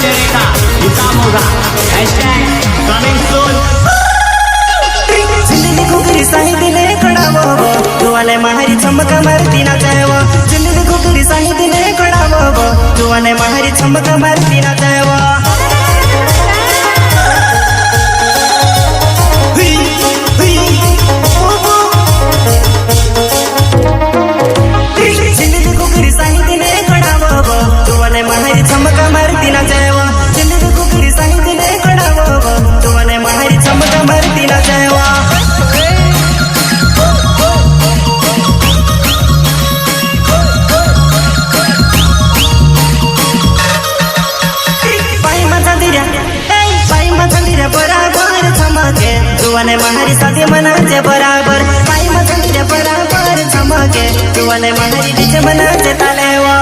Cerita Buta Moga #coming soon. जिंदगी घुगरी साही दिले कड़ावो तुवाने माहरी चमका मारती ना जाएवो जिंदगी घुगरी साही दिले कड़ावो तुवाने माहरी चमका मारती ना जाएवो जिंदगी घुगरी साही दिले कड़ावो तुवाने माहरी चमका मारती ना जाएवो जिंदगी घुगरी साही दिले कड़ावो तुवाने माहरी चमका मारती ना जाएवो बराबर चमके तुवाने माहरी साथी मनाचे बराबर पाई मचंदिरे बराबर चमके तुवाने माहरी डीजे मनाचे तालेवा